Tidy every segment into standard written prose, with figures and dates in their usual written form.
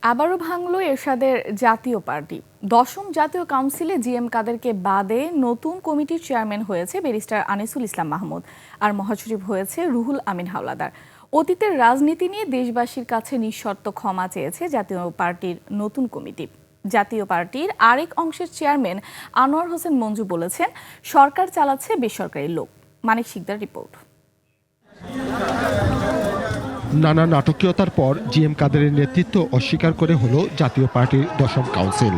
আবারও ভাঙল এরশাদের জাতীয় পার্টি। দশম জাতীয় কাউন্সিলে জিএম কাদেরকে বাদে নতুন কমিটির চেয়ারম্যান হয়েছে ব্যারিস্টার আনিসুল ইসলাম মাহমুদ, আর মহাসচিব হয়েছে রুহুল আমিন হাওলাদার। অতীতের রাজনীতি নিয়ে দেশবাসীর কাছে নিঃশর্ত ক্ষমা চেয়েছে জাতীয় পার্টির নতুন কমিটি। জাতীয় পার্টির আরেক অংশের চেয়ারম্যান আনোয়ার হোসেন মঞ্জু বলেছেন, সরকার চালাচ্ছে বেসরকারি লোক। মানিক শিকদার রিপোর্ট। নানা নাটকীয়তার পর জিএম কাদেরের নেতৃত্ব অস্বীকার করে হলো জাতীয় পার্টির দশম কাউন্সিল।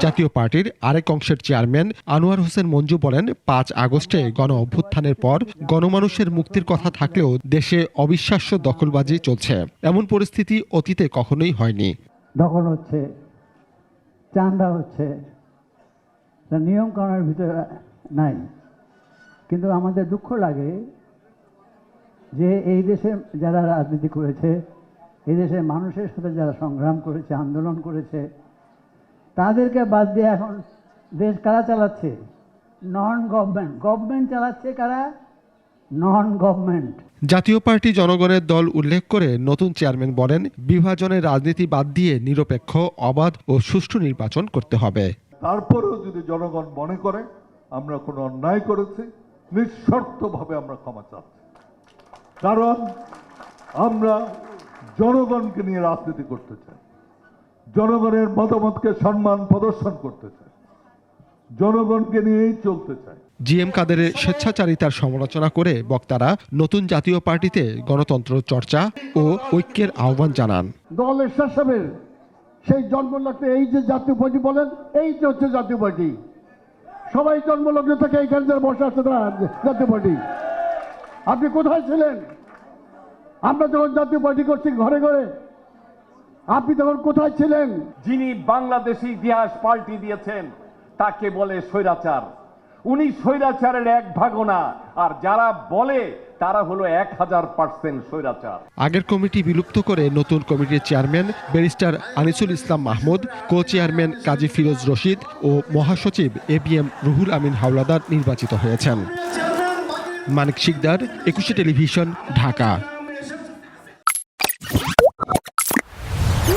জাতীয় পার্টির আরেক অংশের চেয়ারম্যান আনোয়ার হোসেন মঞ্জু বলেন, ৫ আগস্টে গণ অভ্যুত্থানের পর গণমানুষের মুক্তির কথা থাকলেও দেশে অবিশ্বাস্য দখলবাজি চলছে। এমন পরিস্থিতি অতীতে কখনোই হয়নি। দখল হচ্ছে, চাঁদা হচ্ছে, নিয়ম কানুনের ভিতরে নাই। কিন্তু আমাদের দুঃখ লাগে যে এই দেশে যারা রাজনীতি করেছে, এই দেশের মানুষের সাথে যারা সংগ্রাম করেছে, আন্দোলন করেছে, তাদেরকে বাদ দিয়ে এখন দেশ কারা চালাচ্ছে? Non government. গভর্নমেন্ট চালাচ্ছে কারা? Non government. জাতীয় পার্টি জনগণের দল উল্লেখ করে নতুন চেয়ারম্যান বলেন, বিভাজনের রাজনীতি বাদ দিয়ে নিরপেক্ষ, অবাধ ও সুষ্ঠু নির্বাচন করতে হবে। তারপরেও যদি জনগণ মনে করে আমরা কোনো অন্যায় করেছি, নিঃশর্তভাবে আমরা ক্ষমা চাচ্ছি। কারণ আমরা জনগণকে নিয়ে রাজনীতি করতে চাই, জনগণের মতামতকে সম্মান প্রদর্শন করতে চাই, জনগণকে নিয়েই চলতে চাই। জিএম কাদেরের স্বেচ্ছাচারিতার সমালোচনা করে বক্তারা নতুন জাতীয় পার্টিতে গণতন্ত্র চর্চা ও ঐক্যের আহ্বান জানান। দলের শাসকের সেই জন্মলগ্নে এই যে জাতীয় পার্টি বলেন, এইটা হচ্ছে জাতীয় পার্টি। সবাই জন্মলগ্ন থেকে এইখানে যারা বসে আছে তারা জাতীয় পার্টি। আপনি কোথায় ছিলেন? আমরা যখন জাতীয় পার্টি করছি ঘরে ঘরে, আপনি তখন কোথায় ছিলেন? যিনি বাংলাদেশি ইতিহাস পাল্টে দিয়েছেন তাকে বলে স্বৈরাচার। উনি স্বৈরাচারের এক ভাগও না, আর যারা বলে তারা হলো 1000% স্বৈরাচার। আগের কমিটি বিলুপ্ত করে নতুন কমিটির চেয়ারম্যান ব্যারিস্টার আনিসুল ইসলাম মাহমুদ, কো চেয়ারম্যান কাজী ফিরোজ রশিদ ও মহাসচিব এবিএম রুহুল আমিন হাওলাদার নির্বাচিত হয়েছেন। মানিক শিকদার, 21 টেলিভিশন, ঢাকা।